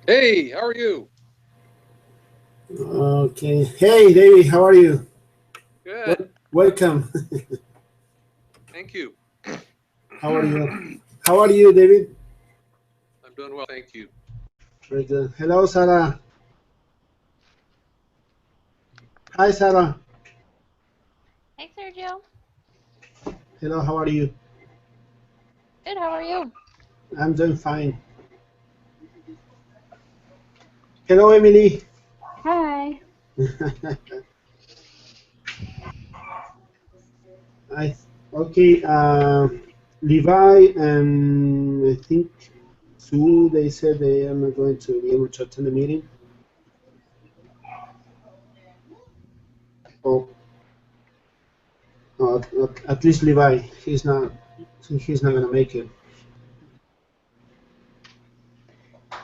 Hey, how are you? Okay. Hey, David, how are you? Good. Welcome. Thank you. How are you? How are you, David? I'm doing well, thank you. Very good. Hello, Sarah. Hi, Sarah. Hey, Sergio. Hello, how are you? Good, how are you? I'm doing fine. Hello, Emily. Hi. I okay. Levi and I think Sue. They said they are not going to be able to attend the meeting. Oh, at least Levi. He's not. He's not gonna make it.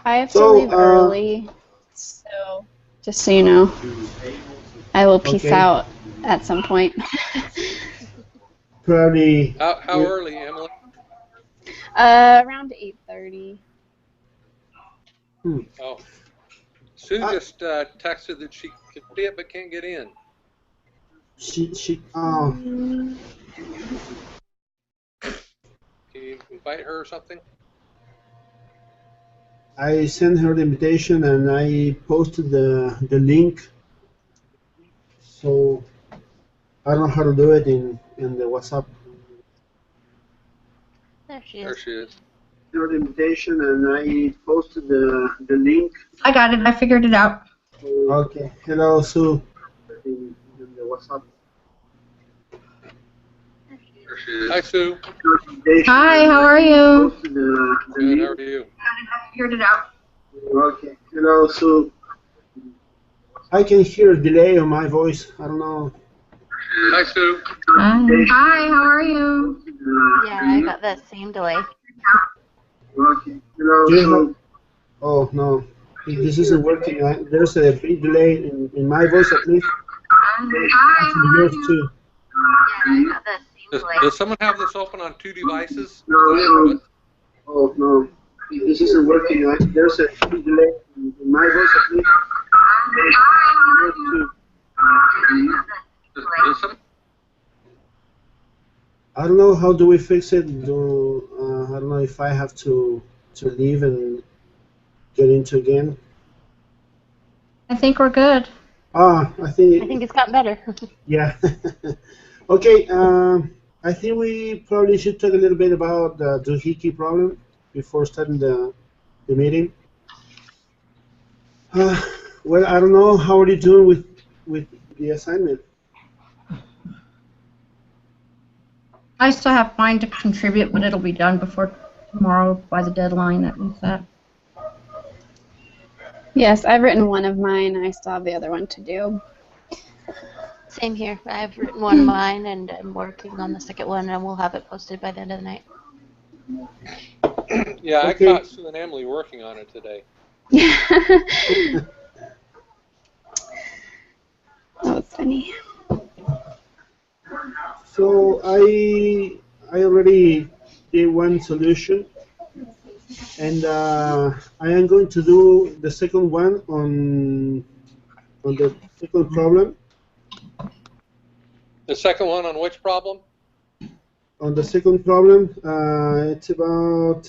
I have to So, leave early, so just so you know, I will peace okay. out at some point. Probably. How early, Emily? Around 8:30. Oh, Sue just texted that she can see it but can't get in. She Can you invite her or something? I sent her the invitation and I posted the link. So I don't know how to do it in the WhatsApp. There she There is. she is. Her the invitation and I posted the link. I got it. I figured it out. Okay. Hello, Sue. In the WhatsApp. There she is. Hi, Sue. Hi, how are you? Good. How are you? I figured it out. Okay. Hello, Sue. I can hear a delay on my voice. I don't know. Hi, Sue. Hi, how are you? Yeah, I got that same delay. Okay. Hello, Sue. Oh no, this isn't working. There's a big delay in my voice at least. Hi, Actually, how are yours you? too. Yeah, I got that same delay. Does someone have this open on two devices? No. Oh no, this isn't working. There's a big delay in my voice at least. Yours too. Does some, I don't know how do we fix it. I don't know if I have to leave and get into again. I think we're good. I I think think it's gotten better. yeah. Okay. I think we probably should talk a little bit about the doohickey problem before starting the meeting. Uh, well, I don't know. How are you doing with the assignment? I still have mine to contribute, but it'll be done before tomorrow by the deadline that we set. Yes, I've written one of mine. I still have the other one to do. Same here. I've written one of mine, and I'm working on the second one, and we'll have it posted by the end of the night. yeah, I Okay. caught Sue and Emily working on it today. That was funny. So I already did one solution, and I am going to do the second one on the second problem. The second one on which problem? On the second problem, it's about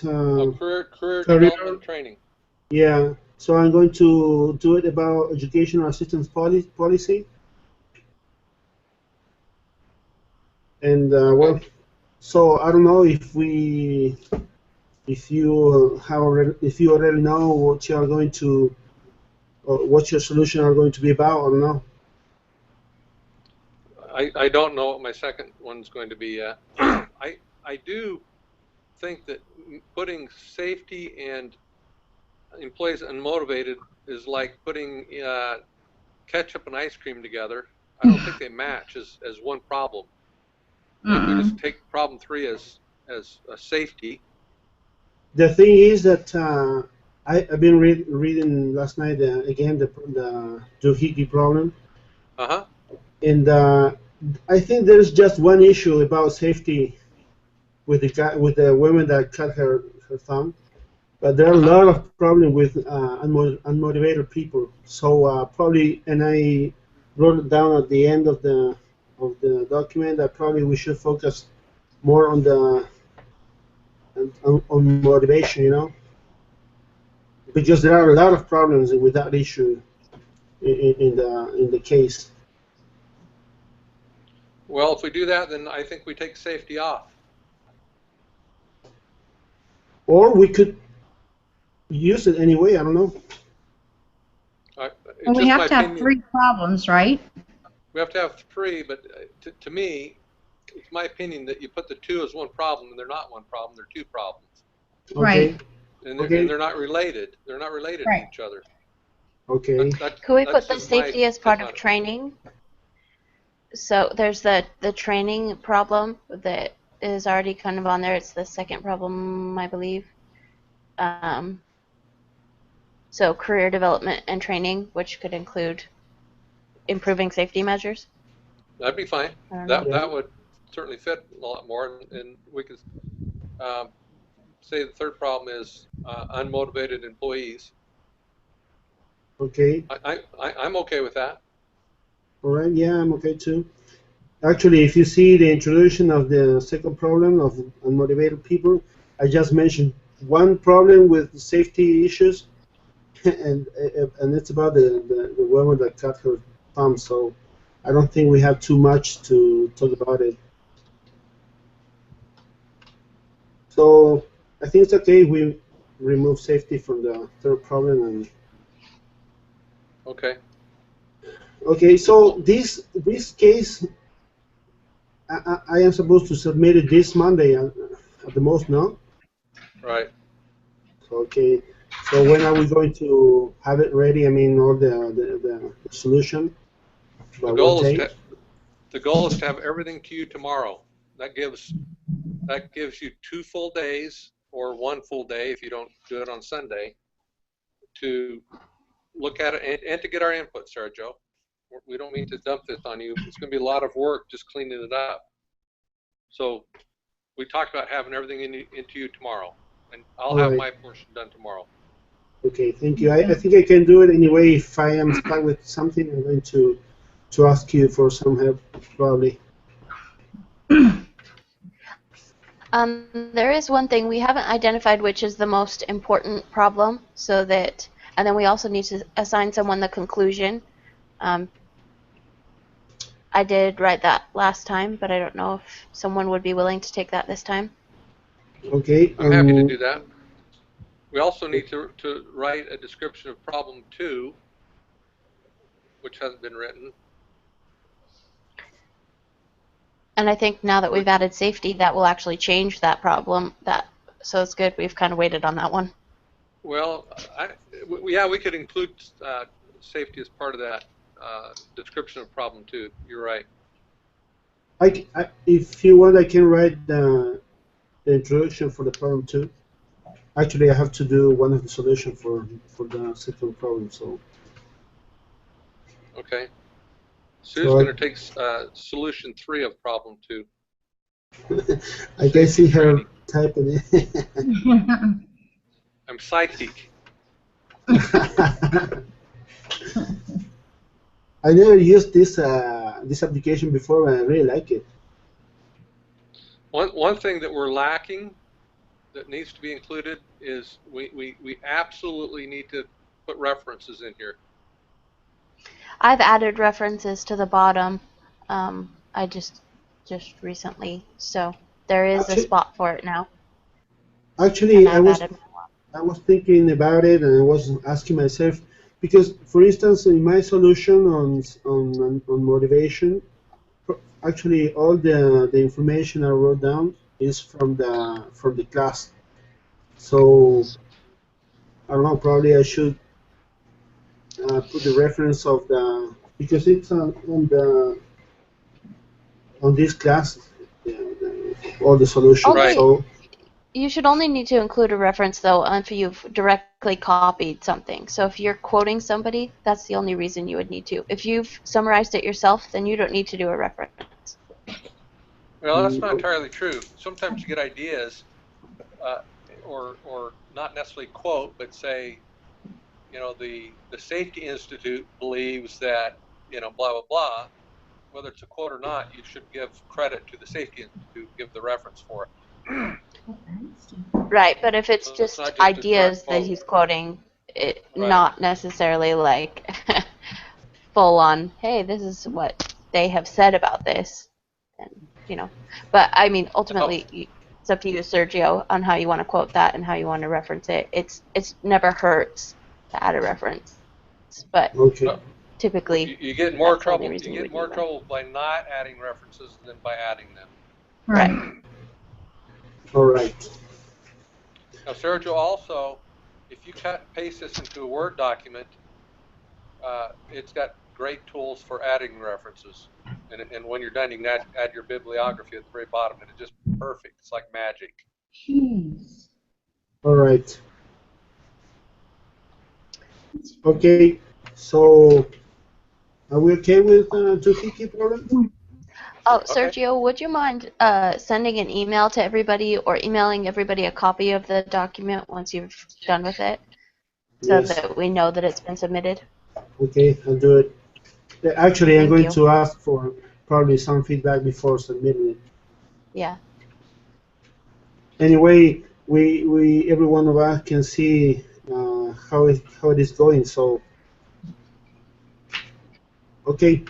Career development training. Yeah. So I'm going to do it about educational assistance policy, and well, so I don't know if if you already know what you are going to, or what your solution are going to be about. I don't know. I don't know what my second one's going to be yet. I do think that putting safety and employees unmotivated is like putting ketchup and ice cream together. I don't think they match as one problem. I think we just take problem 3 as a safety. The thing is that I've been reading last night again the doohickey problem, and I think there's just one issue about safety with the woman that cut her thumb, but there are a lot of problems with unmotivated people. So probably, and I wrote it down at the end of the document that probably we should focus more on the on motivation, you know, because there are a lot of problems with that issue in the case. Well, if we do that, then I think we take safety off. Or we could use it anyway. I don't know. Well, we have to have 3 problems, right? We have to have 3, but to me, it's my opinion that you put the 2 as one problem, and they're not one problem; they're 2 problems. Okay. Right. And they're not related. They're not related to each other. Okay. Could we put the safety as part of training? So there's the training problem that is already kind of on there. It's the second problem, I believe. So career development and training, which could include improving safety measures. That'd be fine. That would certainly fit a lot more, and we could say the third problem is unmotivated employees. Okay. I'm okay with that. All right. Yeah, I'm okay too. Actually, if you see the introduction of the second problem of unmotivated people, I just mentioned one problem with safety issues, and it's about the woman that cut her thumb. So I don't think we have too much to talk about it. So I think it's okay if we remove safety from the third problem. And okay. Okay, so this case, I am supposed to submit it this Monday at the most, no? Right. Okay, so when are we going to have it ready? I mean, all the solution. The goal is to have everything to you tomorrow. That gives you 2 full days or 1 full day if you don't do it on Sunday to look at it and to get our input, Sarah Jo. We don't mean to dump this on you. It's going to be a lot of work just cleaning it up. So we talked about having everything into you tomorrow, and I'll have my portion done tomorrow. Okay, thank you. I think I can do it anyway. If I am stuck with something, I'm going to ask you for some help, probably. There is one thing we haven't identified, which is the most important problem, so that, and then we also need to assign someone the conclusion. I did write that last time, but I don't know if someone would be willing to take that this time. Okay. I'm happy to do that. We also need to write a description of problem 2, which hasn't been written. And I think now that we've added safety, that will actually change that problem. So it's good. We've kind of waited on that one. Well, yeah, we could include safety as part of that description of problem 2. You're right. If you want, I can write the introduction for the problem 2. Actually, I have to do one of the solutions for the second problem. So. Okay. Sue's going to take solution 3 of problem 2. I can see her typing it. I'm psychic. I never used this application before, and I really like it. One thing that we're lacking that needs to be included is we absolutely need to put references in here. I've added references to the bottom. I just recently, so there is a spot for it now. Actually, I was thinking about it, and I was asking myself, because, for instance, in my solution on motivation, actually all the information I wrote down is from the class. So I don't know. Probably I should put the reference of the, because it's on this class, all the solutions. Only, So you should only need to include a reference, though, if you've directly copied something. So if you're quoting somebody, that's the only reason you would need to. If you've summarized it yourself, then you don't need to do a reference. Well, that's not entirely true. Sometimes you get ideas, or not necessarily quote, but say, the Safety Institute believes that, blah, blah, blah. Whether it's a quote or not, you should give credit to the Safety Institute, give the reference for it. Right, but if it's So it's just not just a ideas direct that quote. he's quoting, Right. not necessarily like full on, hey, this is what they have said about this. And, but I mean, ultimately, it's up to you, Sergio, on how you want to quote that and how you want to reference it. It's never hurts to add a reference, but okay. typically You get more that's the only trouble. reason You you get would more need one. trouble by not adding references than by adding them. Right. All right. Now, Sergio, also, if you cut and paste this into a Word document, it's got great tools for adding references. And when you're done, you can add your bibliography at the very bottom, and it's just perfect. It's like magic. Jeez. All right. Okay. So are we okay with Doohickey problem? Oh, Okay. Sergio, would you mind sending an email to everybody or emailing everybody a copy of the document once you've done with it, so Yes. that we know that it's been submitted? Okay, I'll do it. Actually, I'm Thank going you. to ask for probably some feedback before submitting it. Yeah. Anyway, we every one of us can see how it is going. So okay.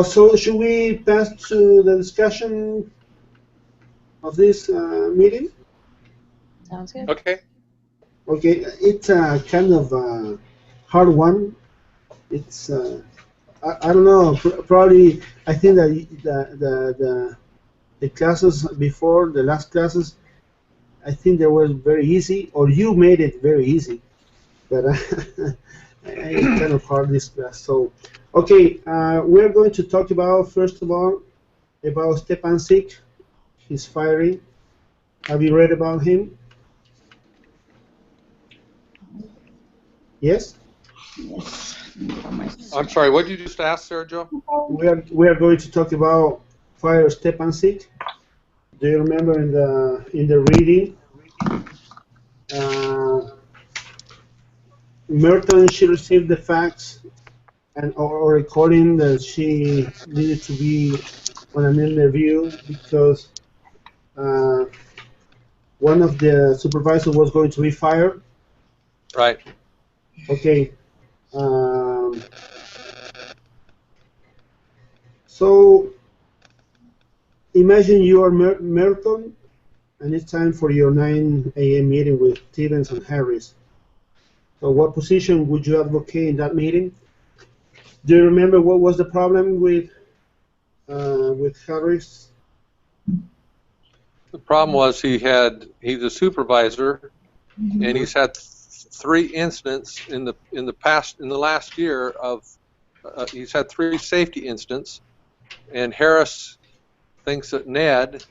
So should we pass to the discussion of this meeting? Sounds good. Okay. Okay, it's a kind of a hard one. It's I don't know. Probably I think that the classes before the last classes, I think they were very easy, or you made it very easy. But it's kind of hard this class. So, okay, we're going to talk about first of all about Stepan Sik, his firing. Have you read about him? Yes. Yes. I'm sorry. What did you just ask, Sergio? We are going to talk about fire Stepan Sik. Do you remember in the reading? Merton, she received the fax and or recording that she needed to be on an interview because uh, one of the supervisors was going to be fired. Right. Okay. So imagine you are Merton, and it's time for your 9 a.m. meeting with Stevens and Harris. So what position would you advocate in that meeting? Do you remember what was the problem with Harris? The problem was he's a supervisor, and he's had three incidents in the last year of he's had three safety incidents, and Harris thinks that Ned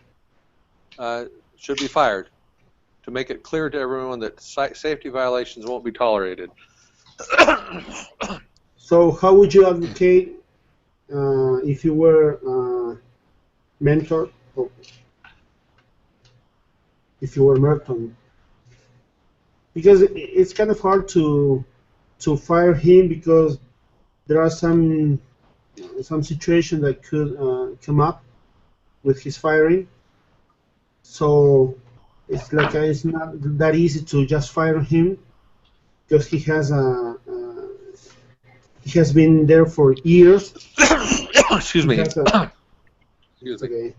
should be fired to make it clear to everyone that safety violations won't be tolerated. So how would you advocate if you were mentor, or if you were Merton? Because it's kind of hard to fire him because there are some situation that could come up with his firing. So it's like it's not that easy to just fire him because he has been there for years. Excuse me. Excuse me. Okay.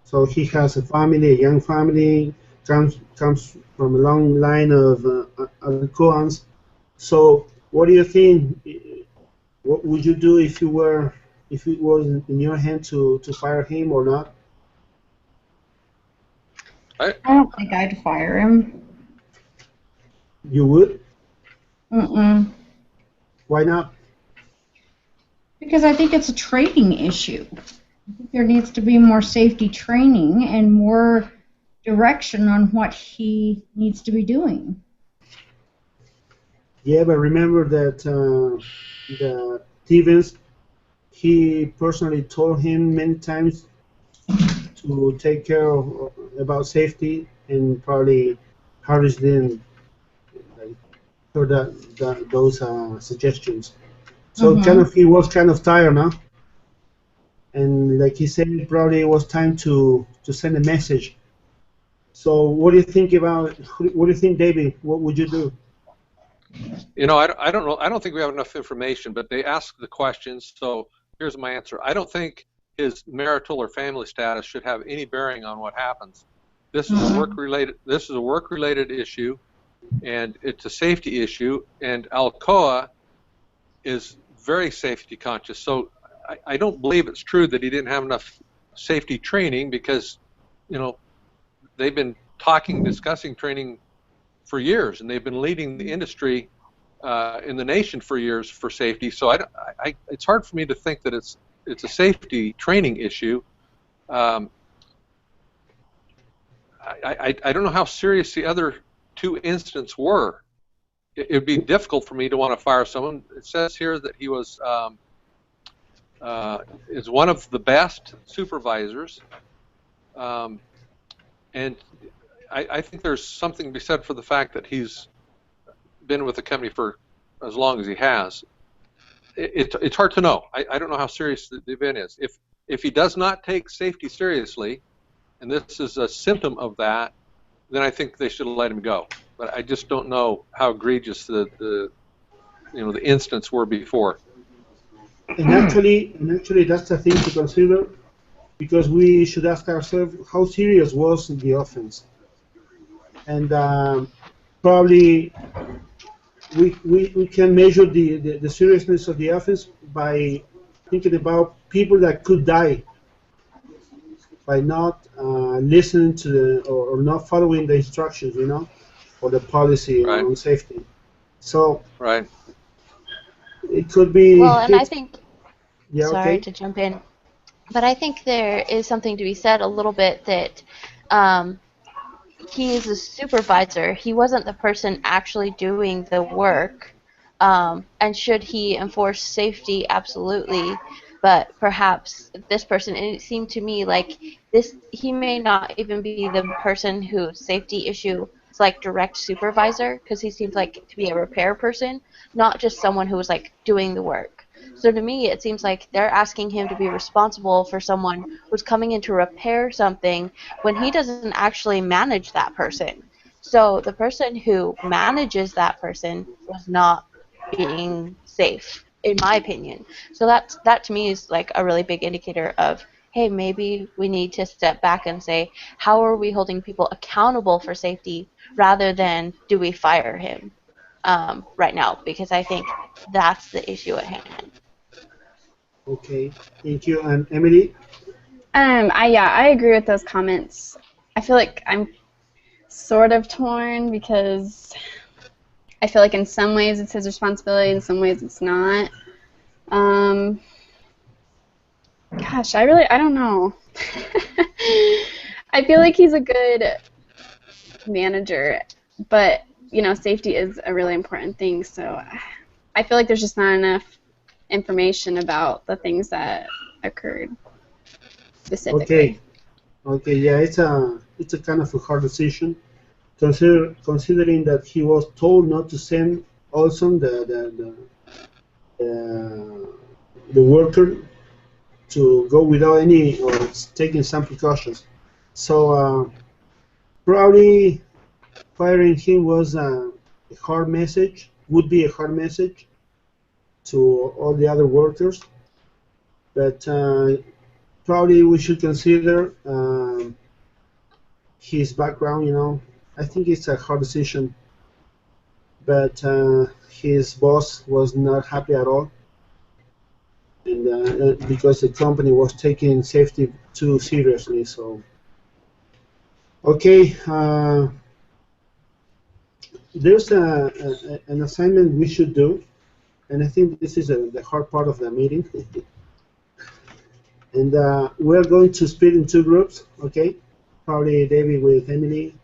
So he has a family, a young family, comes from a long line of Alcoans. So what do you think? What would you do if it was in your hand to fire him or not? I don't think I'd fire him. You would? Mm-mm. Why not? Because I think it's a training issue. I think there needs to be more safety training and more direction on what he needs to be doing. Yeah, but remember that the Stevens, he personally told him many times to take care of about safety, and probably Harris didn't like, hear those suggestions. So kind Mm-hmm. of he was kind of tired now, and like he said, probably it was time to send a message. So what do you think about? What do you think, David? What would you do? You know, I don't know. I don't think we have enough information, but they ask the questions. So here's my answer. I don't think his marital or family status should have any bearing on what happens. This is a Mm-hmm. work-related. This is a work-related issue, and it's a safety issue. And Alcoa is very safety conscious. So I don't believe it's true that he didn't have enough safety training because, you know, they've been discussing training for years, and they've been leading the industry in the nation for years for safety. So it's hard for me to think that it's a safety training issue. Um, I don't know how serious the other two incidents were. It would be difficult for me to want to fire someone. It says here that he was is one of the best supervisors, and I think there's something to be said for the fact that he's been with the company for as long as he has. It's hard to know. I don't know how serious the event is. If he does not take safety seriously, and this is a symptom of that, then I think they should let him go. But I just don't know how egregious the incidents were before. And actually, that's the thing to consider because we should ask ourselves how serious was the offense, and probably we can measure the seriousness of the offense by thinking about people that could die by not listening to or not following the instructions, or the policy Right. on safety. So Right. it could be Well, and I hit. think, Yeah, sorry okay. to jump in, but I think there is something to be said a little bit that um, he is a supervisor. He wasn't the person actually doing the work. And should he enforce safety? Absolutely. But perhaps this person, and it seemed to me like this, he may not even be the person whose safety issue is like direct supervisor, because he seems like to be a repair person, not just someone who was like doing the work. So to me, it seems like they're asking him to be responsible for someone who's coming in to repair something when he doesn't actually manage that person. So the person who manages that person was not being safe, in my opinion. So that to me is like a really big indicator of, hey, maybe we need to step back and say, how are we holding people accountable for safety rather than do we fire him right now? Because I think that's the issue at hand. Okay. Thank you. And Emily? I agree with those comments. I feel like I'm sort of torn because I feel like in some ways it's his responsibility, in some ways it's not. Gosh, I don't know. I feel like he's a good manager, but safety is a really important thing. So I feel like there's just not enough information about the things that occurred specifically. Okay. Yeah, it's a kind of a hard decision. Considering that he was told not to send Olson the worker to go without any or taking some precautions. So probably firing him was a hard message. Would be a hard message to all the other workers, but probably we should consider his background. I think it's a hard decision, but his boss was not happy at all, and because the company was taking safety too seriously. So Okay. There's an assignment we should do, and I think this is the hard part of the meeting. And we're going to split in two groups, okay? Probably David with Emily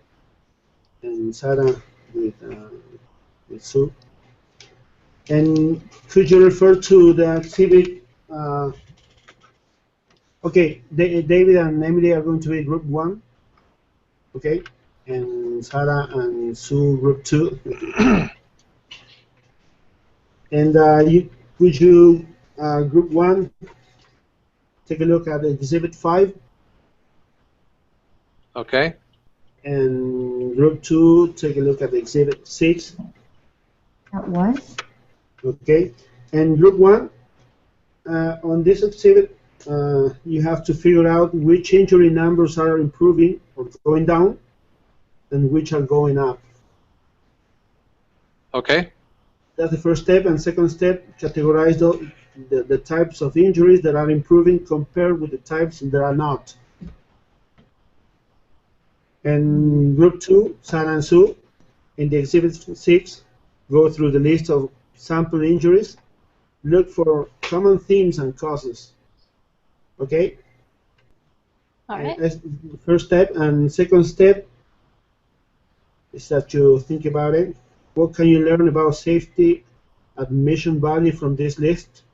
and Sarah with Sue. And could you refer to the exhibit? Okay, David and Emily are going to be group 1, okay? And Sarah and Sue group 2. And could you, group 1, take a look at exhibit 5? Okay. And group 2, take a look at exhibit 6. At what? Okay. And group 1, on this exhibit, you have to figure out which injury numbers are improving or going down and which are going up. Okay. That's the first step. And second step, categorize the types of injuries that are improving compared with the types that are not. And group 2, Sarah and Sue, in the exhibit 6, go through the list of sample injuries, look for common themes and causes. Okay? All right. That's the first step. And second step is that you think about it. What can you learn about safety admission value from this list?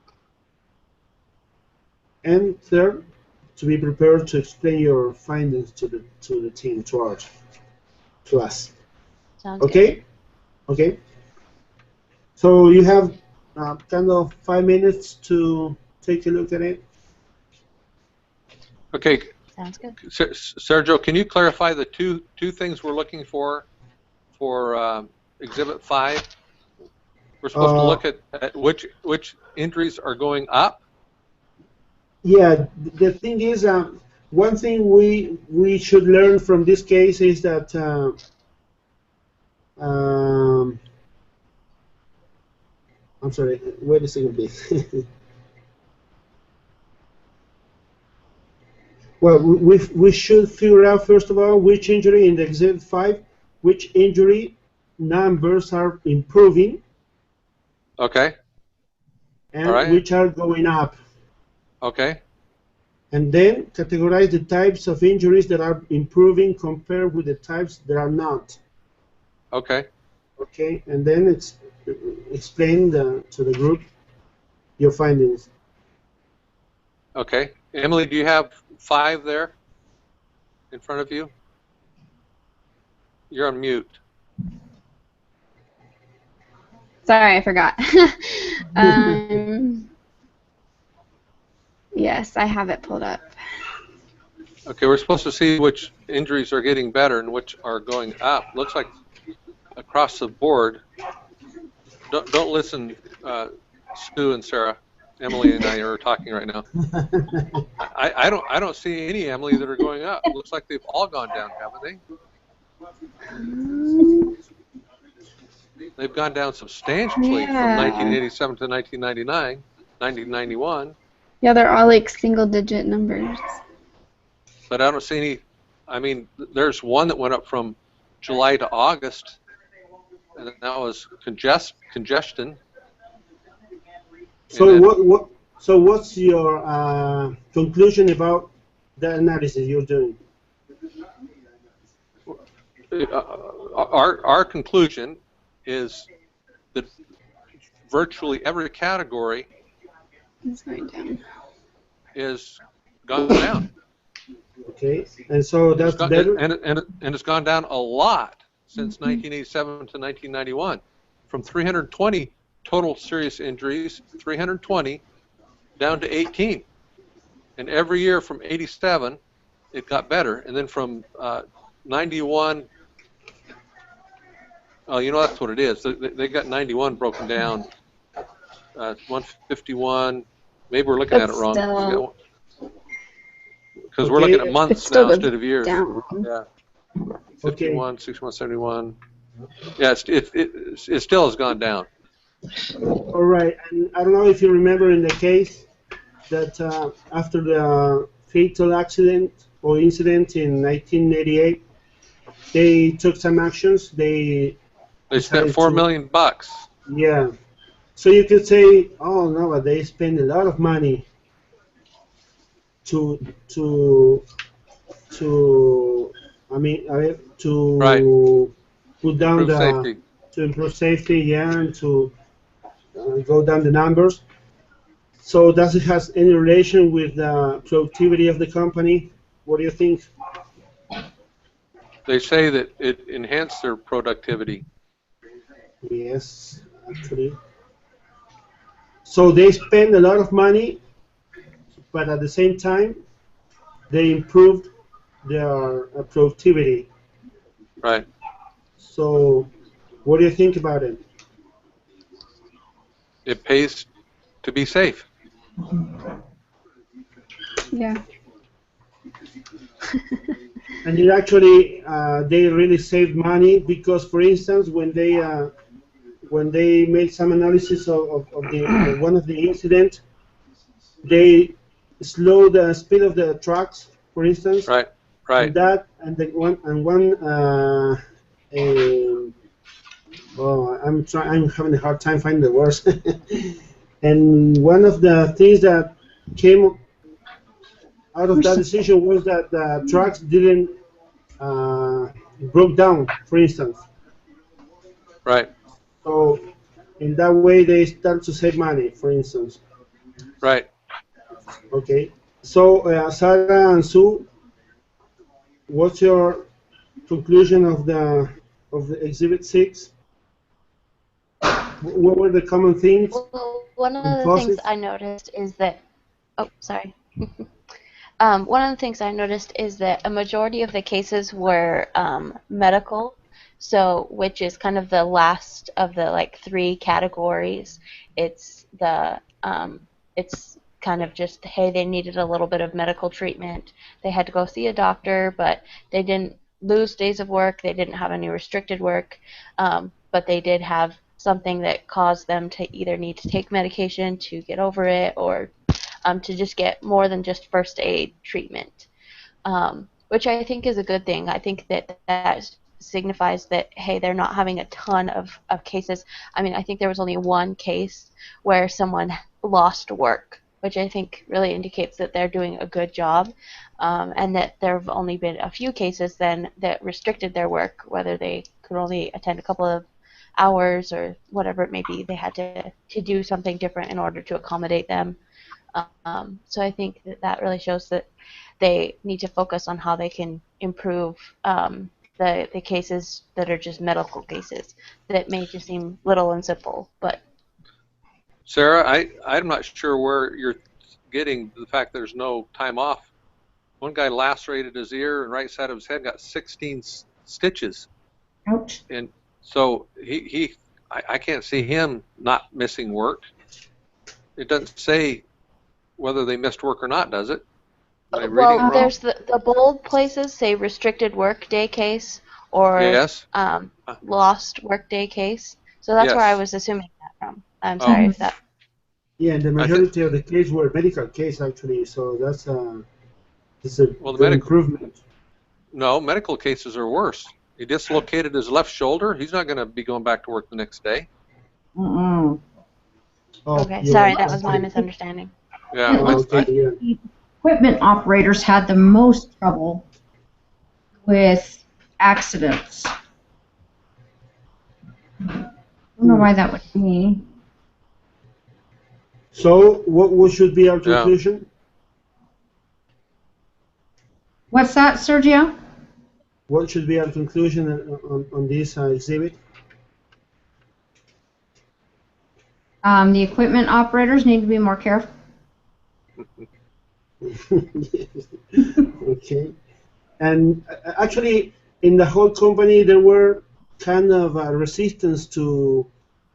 And third, to be prepared to explain your findings to the team, to us. Sounds Okay? Okay. So you have kind of 5 minutes to take a look at it. Okay. good. Sounds good. Sergio, can you clarify the two things we're looking for Exhibit 5? We're supposed to look at which injuries are going up. Yeah, the thing is, one thing we should learn from this case is that I'm sorry. Wait a second, please. Well, we should figure out first of all which injury in the exhibit 5, which injury numbers are improving. Okay. And all right. which are going up. Okay. And then categorize the types of injuries that are improving compared with the types that are not. Okay. Okay, and then explain to the group your findings. Okay. Emily, do you have 5 there in front of you? You're on mute. Sorry, I forgot. Yes, I have it pulled up. Okay, we're supposed to see which injuries are getting better and which are going up. Looks like across the board. Don't listen, Sue and Sarah. Emily and I are talking right now. I don't see any, Emily, that are going up. It looks like they've all gone down, haven't they? They've gone down substantially from 1987 to 1999, 1991. Yeah, they're all like single-digit numbers. But I don't see any. I mean, there's one that went up from July to August, and that was congestion. So So what's your conclusion about the analysis you're doing? Our conclusion is that virtually every category It's going down. is gone down. Okay, and so that's better. And it's gone down a lot since 1987 to 1991, from 320 total serious injuries, 320 down to 18, and every year from 87 it got better, and then from 91. Oh, you know, that's what it is. They got 91 broken down. 151. Maybe we're looking at it wrong. Because we're looking at months now instead of years. Down. Yeah. 51, 61, 71. Yeah, it still has gone down. All right, and I don't know if you remember in the case that after the fatal accident or incident in 1988, they took some actions. They spent decided $4 to, million. yeah. So you could say, oh no, but they spend a lot of money to to to Right. to put down Improve the safety. to improve safety, yeah, and to go down the numbers. So does it has any relation with the productivity of the company? What do you think? They say that it enhanced their productivity. Yes, actually. So they spend a lot of money, but at the same time, they improved their productivity. Right. So what do you think about it? It pays to be safe. Yeah. And it actually, they really saved money because, for instance, when they made some analysis of the one of the incident, they slowed the speed of the trucks, for instance, Right. and Right. that and the one oh, I'm having a hard time finding the words. And one of the things that came out of that decision was that the trucks didn't uh, broke down, for instance. Right. So in that way, they start to save money, for instance. Right. Okay. So Sarah and Sue, what's your conclusion of the exhibit 6? What were the common themes Well, one and of the things causes? I noticed is that, oh, sorry. One of the things I noticed is that a majority of the cases were medical, so which is kind of the last of the like three categories. It's the it's kind of just, hey, they needed a little bit of medical treatment. They had to go see a doctor, but they didn't lose days of work. They didn't have any restricted work, but they did have something that caused them to either need to take medication to get over it, or to just get more than just first aid treatment, which I think is a good thing. I think that that signifies that, hey, they're not having a ton of cases. I mean, I think there was only one case where someone lost work, which I think really indicates that they're doing a good job, and that there have only been a few cases then that restricted their work, whether they could only attend a couple of hours or whatever it may be. They had to do something different in order to accommodate them. So I think that that really shows that they need to focus on how they can improve the cases that are just medical cases that may just seem little and simple, but Sarah, I'm not sure where you're getting the fact there's no time off. One guy lacerated his ear and right side of his head, got 16 stitches. Ouch. And so I can't see him not missing work. It doesn't say whether they missed work or not, does it? Am I reading it well, wrong? there's the bold places say restricted workday case or Yes. lost workday case. So that's where I Yes. was assuming that from. I'm Oh, sorry if that. Yeah, and the I think. majority of the cases were medical case actually, so it's a Well, the good medical. improvement. No, medical cases are worse. He dislocated his left shoulder. He's not going to be going back to work the next day. Mm-mm. Oh, Okay, you're sorry, right. that was my Okay. misunderstanding. Yeah. It looks Okay, like yeah. the equipment operators had the most trouble with accidents. I don't know why that would be. So what should be our Yeah. conclusion? What's that, Sergio? What should be our conclusion on this exhibit? The equipment operators need to be more careful. Okay. And actually, in the whole company, there were kind of resistance to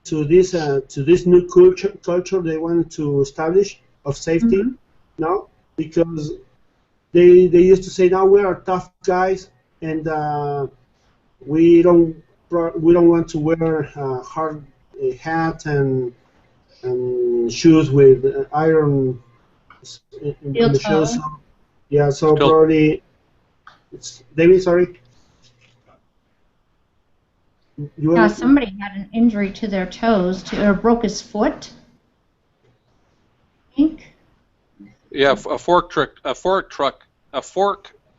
this new culture they wanted to establish of safety. Mhm. No, because they used to say, "No, we are tough guys, and we we don't want to wear hard hat and shoes with iron in Steel the shoes." toe. So, yeah, so Still, probably it's David. Sorry. You Yeah, want somebody had an injury to their toes, or broke his foot, I think. Yeah, a fork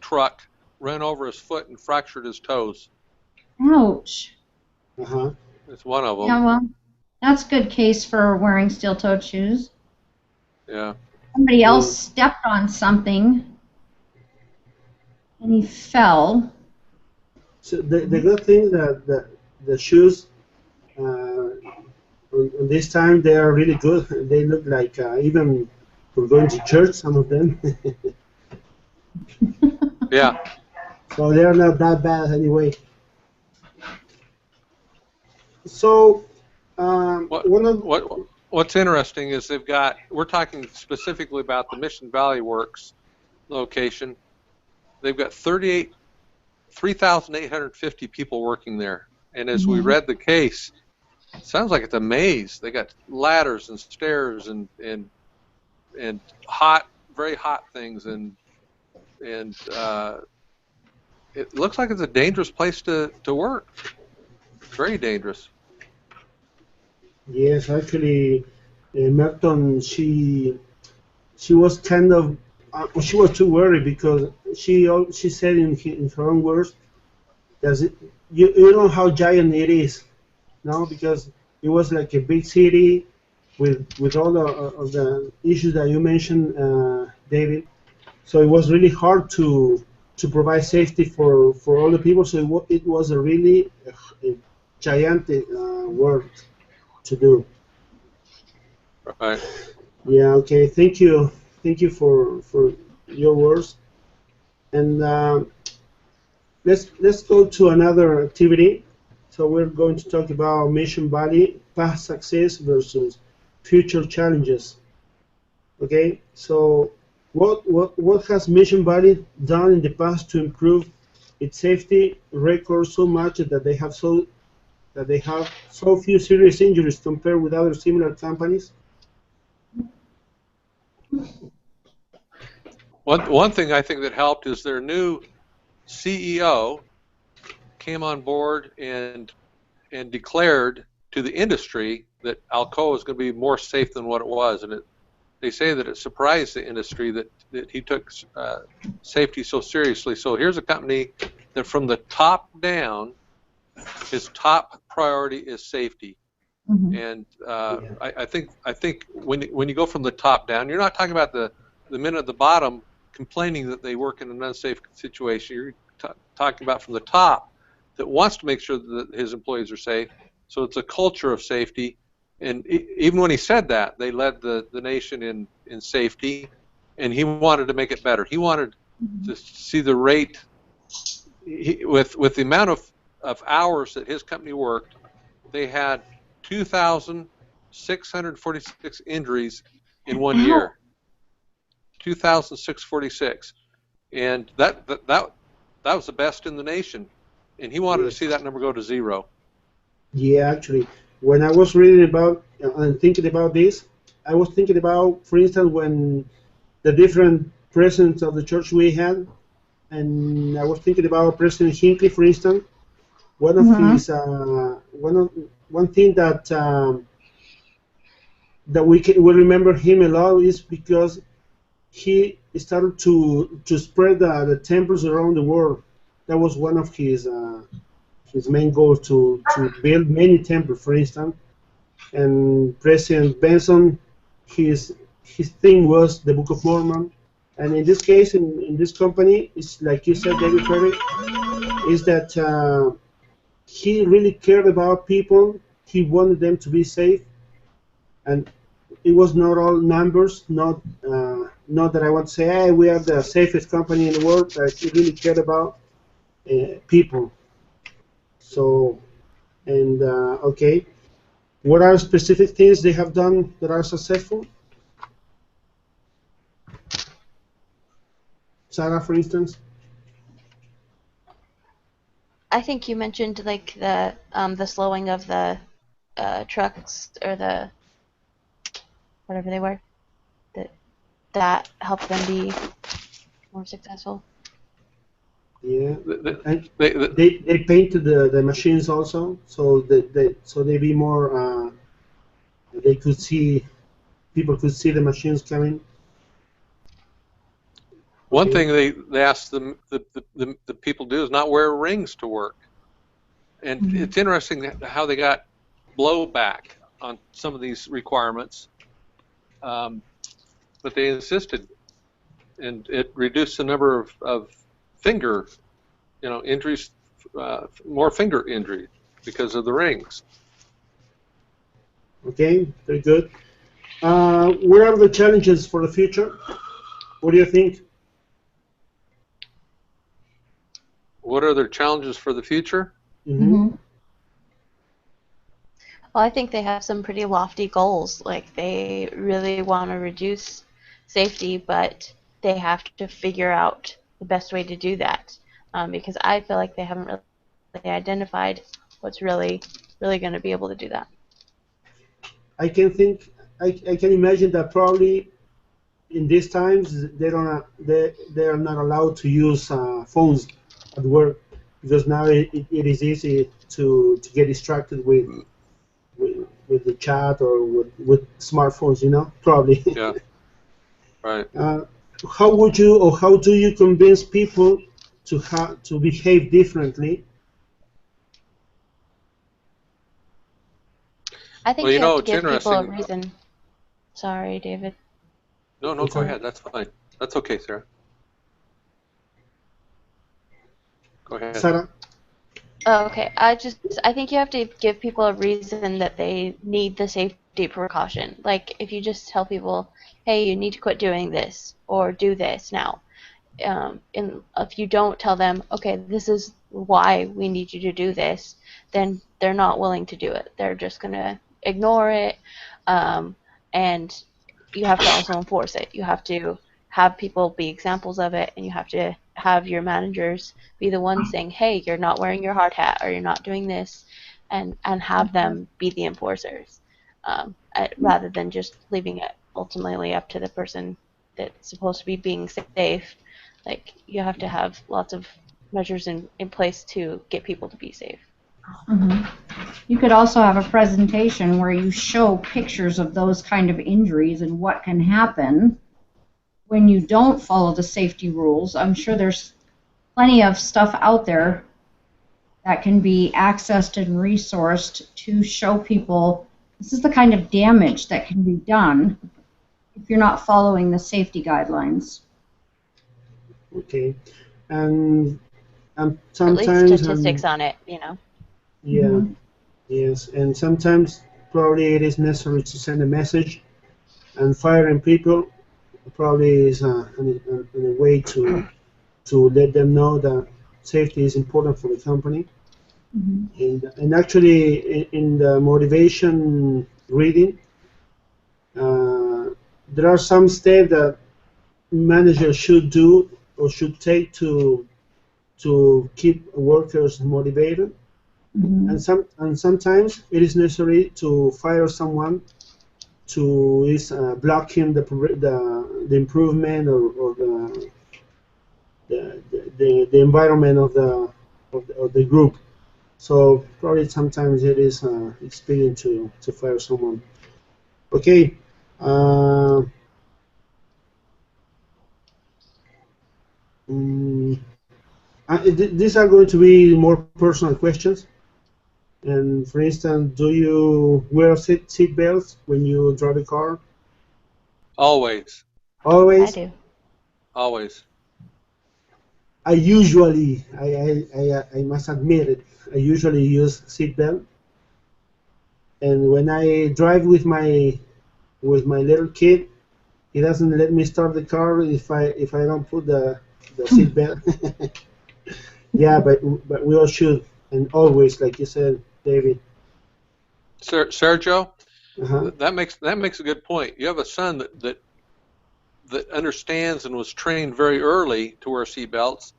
truck ran over his foot and fractured his toes. Ouch. uh-huh. It's one of them. Yeah, well, that's a good case for wearing steel-toed shoes. Yeah. Somebody else Well, stepped on something and he fell. so the good thing that the shoes on this time they are really good. They look like even for going to church, some of them. Yeah. So they are not that bad anyway. So What one of what what's interesting is we're talking specifically about the Mission Valley Works location. They've got 3,850 people working there. And as we Mhm. read the case, it sounds like it's a maze. They got ladders and stairs and very hot things, and it looks like it's a dangerous place to work. Very dangerous. yes, actually, Merton, she was kind of she was too worried because she said in her own words that you know how giant it is, no, because it was like a big city with all of the issues that you mentioned, David. So it was really hard to provide safety for all the people. So it was a really a gigantic work to do. Right. Yeah. Okay. Thank you. Thank you for your words. And let's go to another activity. So we're going to talk about Mission Valley past success versus future challenges. Okay. So what has Mission Valley done in the past to improve its safety record so much that they have so few serious injuries compared with other similar companies? One thing I think that helped is their new CEO came on board and declared to the industry that Alcoa is going to be more safe than what it was, and they say that it surprised the industry that he took safety so seriously. So here's a company that from the top down, his top priority is safety. Mhm. And Yeah. I think when you go from the top down, you're not talking about the men at the bottom complaining that they work in an unsafe situation. You're talking about from the top that wants to make sure that his employees are safe. So it's a culture of safety. And even when he said that, they led the nation in safety, and he wanted to make it better. He wanted to see the rate with the amount of hours that his company worked. They had 2,646 injuries in one Ow. year. 2,646, and that was the best in the nation. And he wanted to Yeah. see that number go to zero. Yeah, actually, when I was reading about and thinking about this, I was thinking about, for instance, when the different presidents of the church we had, and I was thinking about President Hinckley, for instance. One of Mhm. his one thing that we remember him a lot is because he started to spread the temples around the world. That was one of his main goals to build many temples, for instance. And President Benson, his thing was the Book of Mormon. And in this case, in this company, it's like you said, David Ferry, is that he really cared about people. He wanted them to be safe, and it was not all numbers. Not that I want to say, hey, we are the safest company in the world, but he really cared about people. So, and okay, what are specific things they have done that are successful? Sarah, for instance. I think you mentioned like the slowing of the trucks or the whatever they were that helped them be more successful. Yeah, and They, they painted the machines also, so they be more. They could see people could see the machines coming. one Okay. thing they asked the people to do is not wear rings to work. And it's interesting how they got blowback on some of these requirements, but they insisted, and it reduced the number of finger, injuries, more finger injury because of the rings. Okay. Very good. What are the challenges for the future? What do you think? What are their challenges for the future? Mm-hmm. Well, I think they have some pretty lofty goals. Like they really want to reduce safety, but they have to figure out the best way to do that. Because I feel like they haven't really identified what's really going to be able to do that. I can think. I can imagine that probably in these times they are not allowed to use phones at work because now it is easy to get distracted with the chat or with smartphones, probably. Yeah, right. How would you or how do you convince people to behave differently? I think Well, you have to it's give people a interesting. reason. Sorry, David. No, I'm go sorry. ahead. That's fine. That's okay, Sarah. Go ahead. Sarah? Oh, okay. I think you have to give people a reason that they need the safety precaution. Like if you just tell people, hey, you need to quit doing this or do this now. And if you don't tell them, okay, this is why we need you to do this, then they're not willing to do it. They're just gonna ignore it, and you have to also enforce it. You have to have people be examples of it, and you have to have your managers be the ones saying, hey, you're not wearing your hard hat, or you're not doing this, and have them be the enforcers, rather than just leaving it ultimately up to the person that's supposed to be being safe. Like you have to have lots of measures in place to get people to be safe. You could also have a presentation where you show pictures of those kind of injuries and what can happen when you don't follow the safety rules. I'm sure there's plenty of stuff out there that can be accessed and resourced to show people this is the kind of damage that can be done if you're not following the safety guidelines. Okay. And At least sometimes statistics on it, yeah, yes, and sometimes probably it is necessary to send a message, and firing people probably is a way to let them know that safety is important for the company. And actually, in the motivation reading, there are some steps that managers should do or should take to keep workers motivated. And sometimes it is necessary to fire someone to is blocking the improvement or the environment of the group. So probably sometimes it is expedient to fire someone. Okay. Uh, mm, these are going to be more personal questions. And for instance, do you wear seat belts when you drive a car? Always. I Always. do. Always. I usually, I must admit it, I usually use seat belt. And when I drive with my little kid, he doesn't let me start the car if I don't put the seat belt. Yeah, but we all should, and always, like you said, David. Sergio, Uh-huh. that makes a good point. You have a son that understands and was trained very early to wear seatbelts.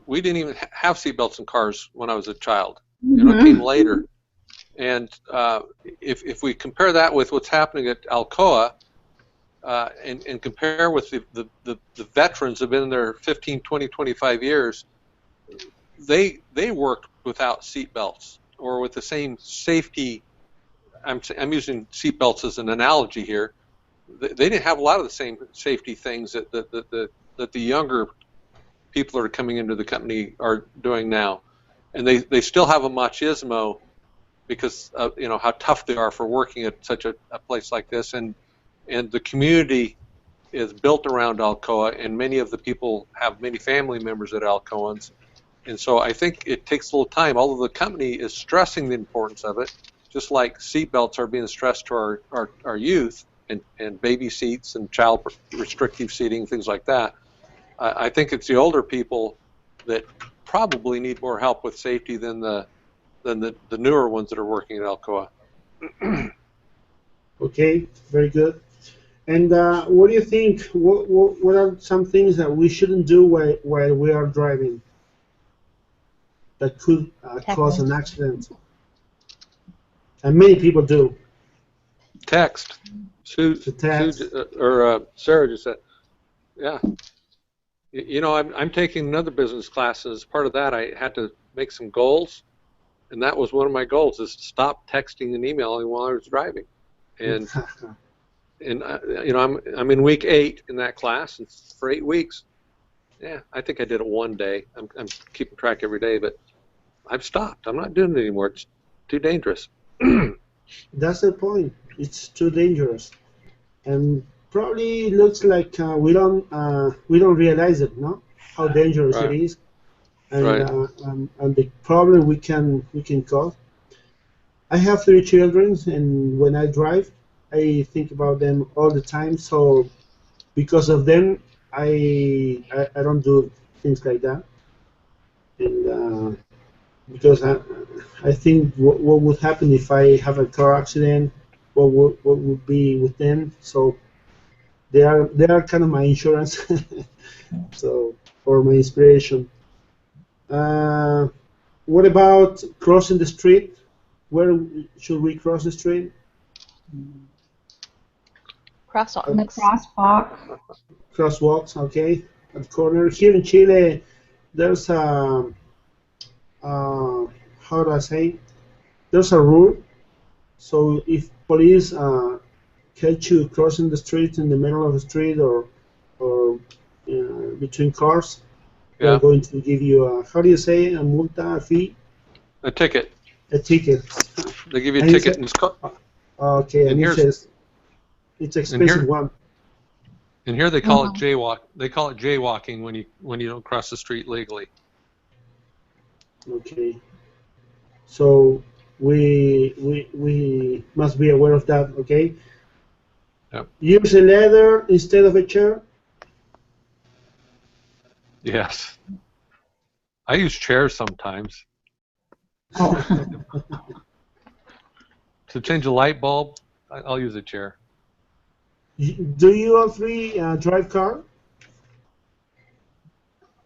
We didn't even have seatbelts in cars when I was a child. It came later. And if we compare that with what's happening at Alcoa, and compare with the veterans that have been there 15, 20, 25 years, they worked without seat belts or with the same safety. I'm using seat belts as an analogy here. They didn't have a lot of the same safety things that the younger people that are coming into the company are doing now, and they still have a machismo because of, how tough they are for working at such a place like this, and the community is built around Alcoa, and many of the people have many family members at Alcoans, and so I think it takes a little time. Although the company is stressing the importance of it, just like seatbelts are being stressed to our youth, and baby seats and child restrictive seating, things like that. I think it's the older people that probably need more help with safety than the newer ones that are working at Alcoa. Okay, very good. And what do you think? What are some things that we shouldn't do while we are driving that could cause an accident? And many people do. Text. Sarah just said, yeah. I'm taking another business class, and as part of that, I had to make some goals, and that was one of my goals: is to stop texting and emailing while I was driving. And I'm in week 8 in that class, and for 8 weeks, yeah, I think I did it one day. I'm keeping track every day, but I've stopped. I'm not doing it anymore. It's too dangerous. That's the point. It's too dangerous, and probably looks like we don't realize it, no? How dangerous Right. it is, and Right. And the problem we can cause. I have 3 children, and when I drive, I think about them all the time. So because of them, I don't do things like that, and because I think what would happen if I have a car accident, what would be with them. So they are kind of my insurance, so or my inspiration. Uh, what about crossing the street? Where should we cross the street? In the Crosswalks. crosswalk. Crosswalks, okay. At the corner. Here in Chile, there's how do I say? There's a rule. So if police catch you crossing the street in the middle of the street or between cars, they're Yeah. going to give you a, how do you say, a multa, a fee, A ticket. a ticket. They give you a And ticket, and it's okay, and and it here's says it's expensive one. and here they call it jaywalk. They call it jaywalking when you don't cross the street legally. Okay, so we must be aware of that. Okay. Yep. Use a ladder instead of a chair. Yes. I use chairs sometimes. Oh. To change a light bulb, I'll use a chair. Do you all 3 drive car?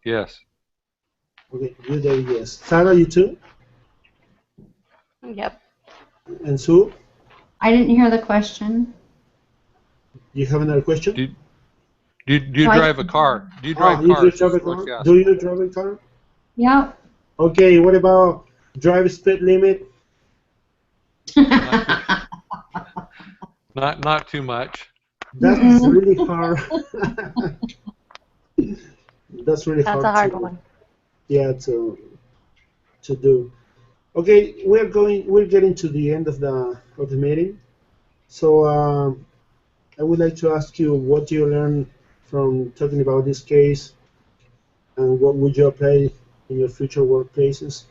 Yes. Okay, you there, yes. Sarah, you too? Yep. And Sue, I didn't hear the question. you have another question? Do you Like- drive a car? Do you drive you cars? drive a Is what car? she asked. Do you drive a car? Yep. Okay, what about drive speed limit? Not too much. That's Mhm. really hard. That's really That's hard a hard to, one. yeah, to do. Okay, we're getting to the end of the meeting. So I would like to ask you, what do you learn from talking about this case, and what would you apply in your future workplaces?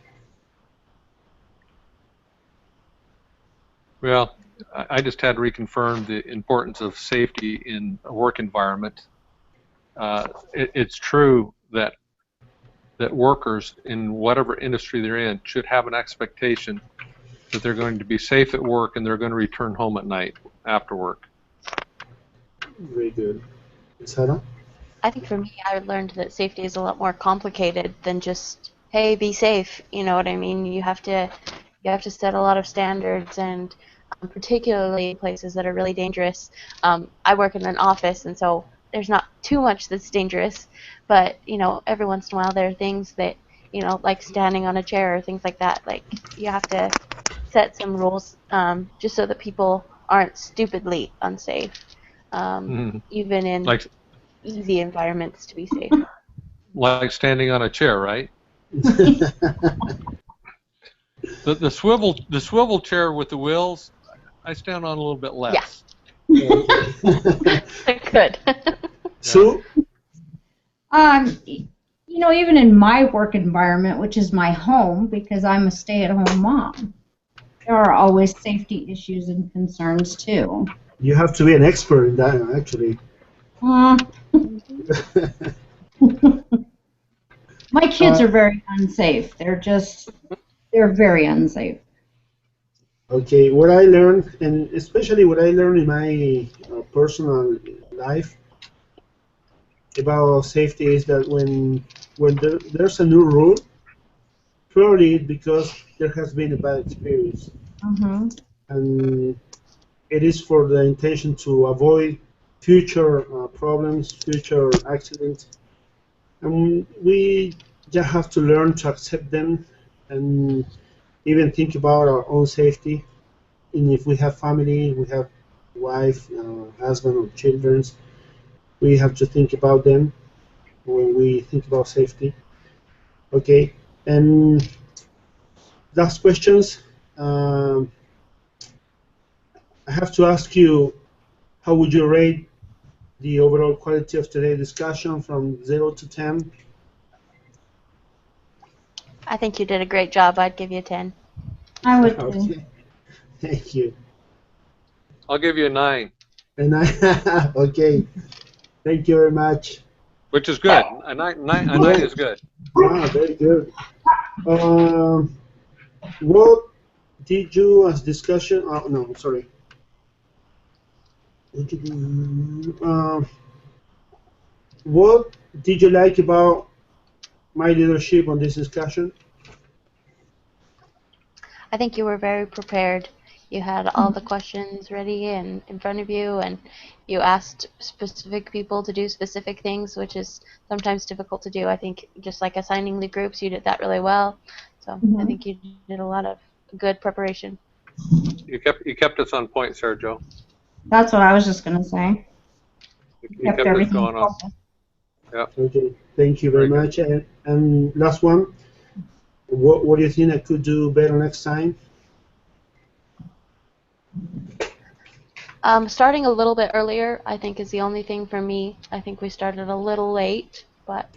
Well, I just had to reconfirm the importance of safety in a work environment. It's true that workers in whatever industry they're in should have an expectation that they're going to be safe at work and they're going to return home at night after work. Very good. Sarah? I think for me, I learned that safety is a lot more complicated than just, hey, be safe. You know what I mean? You have to set a lot of standards, and particularly in places that are really dangerous. I work in an office, and so there's not too much that's dangerous, but every once in a while there are things that like standing on a chair or things like that. Like you have to set some rules just so that people aren't stupidly unsafe, even in Like easy environments to be safe. like standing on a chair, right? The swivel chair with the wheels, I stand on a little bit less. Good. Sue? Even in my work environment, which is my home because I'm a stay-at-home mom, there are always safety issues and concerns too. You have to be an expert in that, actually. My kids are very unsafe. They're very unsafe. Okay, what I learned, and especially what I learned in my personal life about safety, is that when there's a new rule, probably because there has been a bad experience, and it is for the intention to avoid future problems, future accidents, and we just have to learn to accept them and even think about our own safety. And if we have family, we have wife, husband, or children, we have to think about them when we think about safety. Okay, and last questions. I have to ask you, how would you rate the overall quality of today's discussion from 0 to 10? I think you did a great job. I'd give you a 10. I would too. Okay, thank you. I'll give you a 9, And okay, thank you very much. which is good. A 9 is good. Wow, very good. What did you as discussion? Oh, no, sorry. What did you like about my leadership on this discussion? I think you were very prepared. You had all the questions ready and in front of you, and you asked specific people to do specific things, which is sometimes difficult to do. I think just like assigning the groups, you did that really well. So I think you did a lot of good preparation. You kept us on point, Sergio. That's what I was just going to say. You kept us going on. Yeah. Okay, thank you very much. And last one, what do you think I could do better next time? Starting a little bit earlier, I think, is the only thing for me. I think we started a little late, but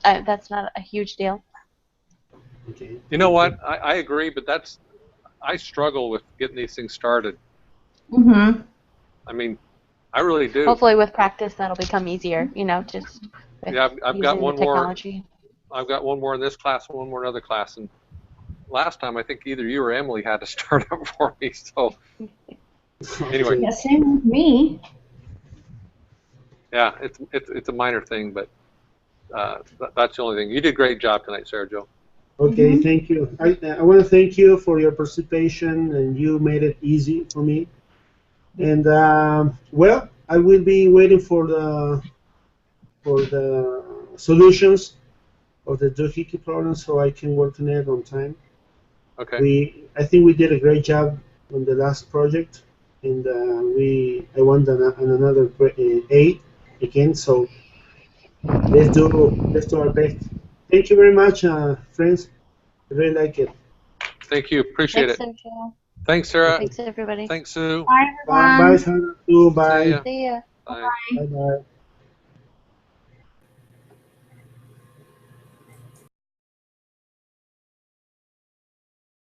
that's not a huge deal. Okay. You know what? I agree, but I struggle with getting these things started. I mean, I really do. Hopefully, with practice, that'll become easier. Just with I've using got the one technology. more. I've got one more in this class, one more in another class, and last time I think either you or Emily had to start up for me. So anyway, Yeah, same with me. yeah, it's a minor thing, but that's the only thing. You did a great job tonight, Sergio. Okay, thank you. I want to thank you for your participation, and you made it easy for me. And well, I will be waiting for the solutions of the doohickey problem so I can work on it on time. Okay. I think we did a great job on the last project, and I won another 8 again. So let's do our best. Thank you very much, friends. I really like it. Thank you. Appreciate Thanks, it. Sergio. Thanks, Sarah. Thanks, everybody. Thanks, Sue. Bye, everyone. Bye, Hannah. Bye. See ya. See ya. Bye. Bye. Bye.